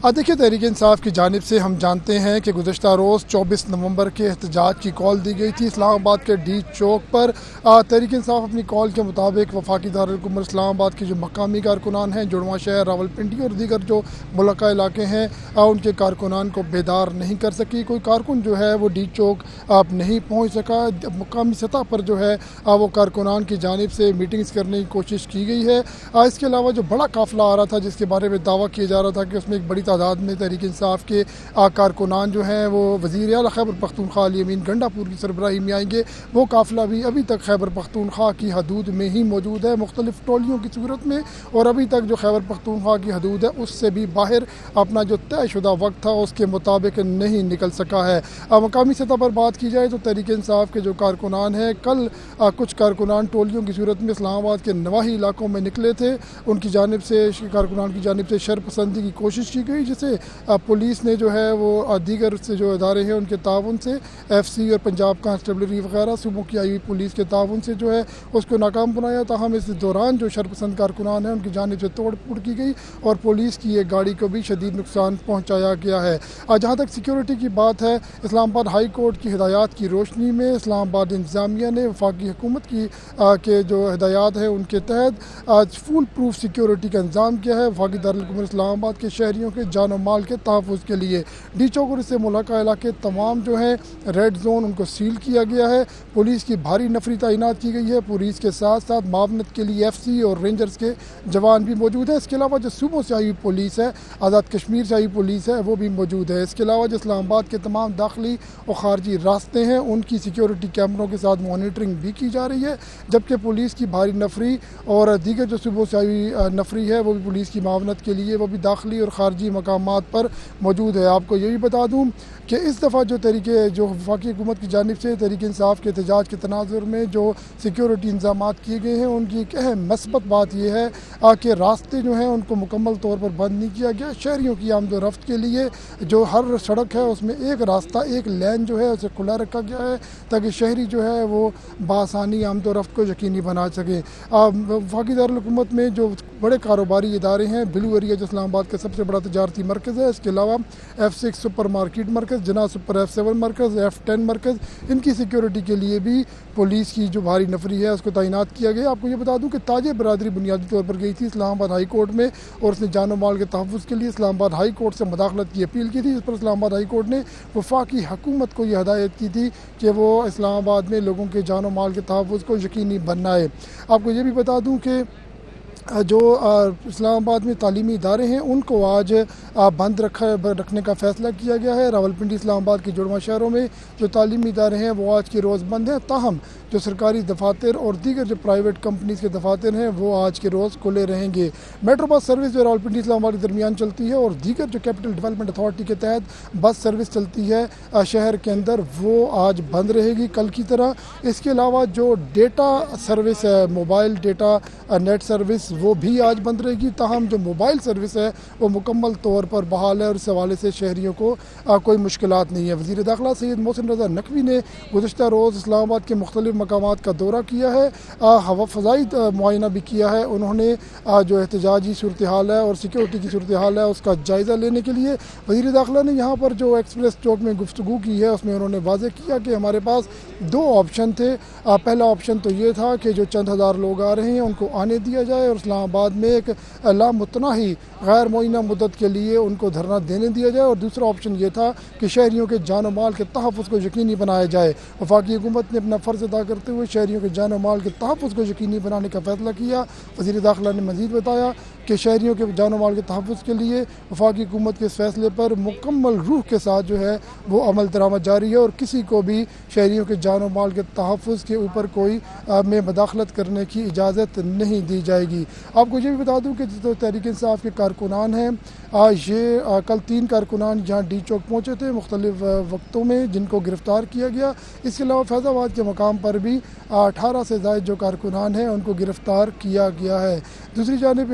دیکھیے تحریک انصاف کی جانب سے ہم جانتے ہیں کہ گزشتہ روز 24 نومبر کے احتجاج کی کال دی گئی تھی اسلام آباد کے ڈی چوک پر۔ تحریک انصاف اپنی کال کے مطابق وفاقی دارالحکومت اسلام آباد کے جو مقامی کارکنان ہیں، جڑواں شہر، راولپنڈی اور دیگر جو ملحقہ علاقے ہیں، ان کے کارکنان کو بیدار نہیں کر سکی۔ کوئی کارکن جو ہے وہ ڈی چوک نہیں پہنچ سکا۔ مقامی سطح پر جو ہے وہ کارکنان کی جانب سے میٹنگز کرنے کی کوشش کی گئی ہے۔ اس کے علاوہ جو بڑا قافلہ آ رہا تھا، جس کے بارے میں دعویٰ کیا جا رہا تھا کہ اس میں ایک بڑی تعداد میں تحریک انصاف کے کارکنان جو ہیں وہ وزیر اعلیٰ خیبر پختونخوا علی امین گنڈا پور کی سربراہی میں آئیں گے، وہ قافلہ بھی ابھی تک خیبر پختونخوا کی حدود میں ہی موجود ہے، مختلف ٹولیوں کی صورت میں، اور ابھی تک جو خیبر پختونخوا کی حدود ہے اس سے بھی باہر اپنا جو طے شدہ وقت تھا اس کے مطابق نہیں نکل سکا ہے۔ مقامی سطح پر بات کی جائے تو تحریک انصاف کے جو کارکنان ہیں، کل کچھ کارکنان ٹولیوں کی صورت میں اسلام آباد کے نواحی علاقوں میں نکلے تھے، ان کی جانب سے کارکنان کی جانب سے شرپسندی کی کوشش کی گئی، جسے پولیس نے جو ہے وہ دیگر سے جو ادارے ہیں ان کے تعاون سے، ایف سی اور پنجاب کانسٹیبلری وغیرہ صوبوں کی آئی ہوئی پولیس کے تعاون سے جو ہے اس کو ناکام بنایا۔ تاہم اس دوران جو شرپسند کارکنان ہیں ان کی جانب سے توڑ پھوڑ کی گئی اور پولیس کی ایک گاڑی کو بھی شدید نقصان پہنچایا گیا ہے۔ جہاں تک سیکیورٹی کی بات ہے، اسلام آباد ہائی کورٹ کی ہدایات کی روشنی میں اسلام آباد انتظامیہ نے وفاقی حکومت کی کے جو ہدایات ہیں ان کے تحت فول پروف سیکیورٹی کا انتظام کیا ہے وفاقی دارالحکومت اسلام آباد کے شہریوں کے جان و مال کے تحفظ کے لیے۔ ڈی چوک اور اس سے ملحقہ علاقے تمام جو ہیں ریڈ زون ان کو سیل کیا گیا ہے، پولیس کی بھاری نفری تعینات کی گئی ہے، پولیس کے ساتھ ساتھ معاونت کے لیے ایف سی اور رینجرز کے جوان بھی موجود ہیں۔ اس کے علاوہ جو صوبوں سے آئی ہوئی پولیس ہے، آزاد کشمیر سے آئی پولیس ہے، وہ بھی موجود ہے۔ اس کے علاوہ جو اسلام آباد کے تمام داخلی اور خارجی راستے ہیں ان کی سیکیورٹی کیمروں کے ساتھ مانیٹرنگ بھی کی جا رہی ہے، جبکہ پولیس کی بھاری نفری اور دیگر جو صوبوں سے آئی ہوئی نفری ہے وہ بھی پولیس کی معاونت کے لیے، وہ بھی داخلی اور خارجی مقامات پر موجود ہے۔ آپ کو یہ بھی بتا دوں کہ اس دفعہ جو وفاقی حکومت کی جانب سے تحریک انصاف کے احتجاج کے تناظر میں جو سیکیورٹی انتظامات کیے گئے ہیں ان کی ایک اہم مثبت بات یہ ہے کہ راستے جو ہیں ان کو مکمل طور پر بند نہیں کیا گیا۔ شہریوں کی آمد و رفت کے لیے جو ہر سڑک ہے اس میں ایک راستہ، ایک لین جو ہے اسے کھلا رکھا گیا ہے تاکہ شہری جو ہے وہ بآسانی آمد و رفت کو یقینی بنا سکے۔ وفاقی دارالحکومت میں جو بڑے کاروباری ادارے ہیں، بلو ایریا جو اسلام آباد کا سب سے بڑا تجارتی مرکز ہے، اس کے علاوہ F6 سپر مارکیٹ مرکز، جناح سپر F7 مرکز، F10 مرکز، ان کی سیکیورٹی کے لیے بھی پولیس کی جو بھاری نفری ہے اس کو تعینات کیا گیا۔ آپ کو یہ بتا دوں کہ تاجر برادری بنیادی طور پر گئی تھی اسلام آباد ہائی کورٹ میں اور اس نے جان و مال کے تحفظ کے لیے اسلام آباد ہائی کورٹ سے مداخلت کی اپیل کی تھی، جس پر اسلام آباد ہائی کورٹ نے وفاقی حکومت کو یہ ہدایت کی تھی کہ وہ اسلام آباد میں لوگوں کے جان و مال کے تحفظ کو یقینی بنائے۔ آپ کو یہ بھی بتا دوں کہ جو اسلام آباد میں تعلیمی ادارے ہیں ان کو آج بند رکھنے کا فیصلہ کیا گیا ہے۔ راولپنڈی، اسلام آباد کے جڑواں شہروں میں جو تعلیمی ادارے ہیں وہ آج کے روز بند ہیں، تاہم جو سرکاری دفاتر اور دیگر جو پرائیویٹ کمپنیز کے دفاتر ہیں وہ آج کے روز کھلے رہیں گے۔ میٹرو بس سروس جو راولپنڈی اسلام آباد کے درمیان چلتی ہے اور دیگر جو کیپٹل ڈیولپمنٹ اتھارٹی کے تحت بس سروس چلتی ہے شہر کے اندر، وہ آج بند رہے گی کل کی طرح۔ اس کے علاوہ جو ڈیٹا سروس ہے، موبائل ڈیٹا نیٹ سروس، وہ بھی آج بند رہے گی، تاہم جو موبائل سروس ہے وہ مکمل طور پر بحال ہے اور اس حوالے سے شہریوں کو کوئی مشکلات نہیں ہے۔ وزیر داخلہ سید محسن رضا نقوی نے گزشتہ روز اسلام آباد کے مختلف مقامات کا دورہ کیا ہے، ہوا فضائی معائنہ بھی کیا ہے۔ انہوں نے جو احتجاجی صورتحال ہے اور سیکیورٹی کی صورتحال ہے اس کا جائزہ لینے کے لیے وزیر داخلہ نے یہاں پر جو ایکسپریس چوک میں گفتگو کی ہے اس میں انہوں نے واضح کیا کہ ہمارے پاس دو آپشن تھے۔ پہلا آپشن تو یہ تھا کہ جو چند ہزار لوگ آ رہے ہیں ان کو آنے دیا جائے اور اسلام آباد میں ایک لامتناہی غیر معینہ مدت کے لیے ان کو دھرنا دینے دیا جائے، اور دوسرا آپشن یہ تھا کہ شہریوں کے جان و مال کے تحفظ کو یقینی بنایا جائے۔ وفاقی حکومت نے اپنا فرض ادا کرتے ہوئے شہریوں کے جان و مال کے تحفظ کو یقینی بنانے کا فیصلہ کیا۔ وزیر داخلہ نے مزید بتایا کہ شہریوں کے جان و مال کے تحفظ کے لیے وفاقی حکومت کے اس فیصلے پر مکمل روح کے ساتھ جو ہے وہ عمل درآمد جاری ہے اور کسی کو بھی شہریوں کے جان و مال کے تحفظ کے اوپر کوئی میں مداخلت کرنے کی اجازت نہیں دی جائے گی۔ آپ کو یہ بھی بتا دوں کہ جو تحریک انصاف کے کارکنان ہیں، یہ کل 3 کارکنان یہاں ڈی چوک پہنچے تھے مختلف وقتوں میں جن کو گرفتار کیا گیا۔ اس کے علاوہ فیض آباد کے مقام پر بھی 18 سے زائد جو کارکنان ہیں ان کو گرفتار کیا گیا ہے۔ دوسری جانب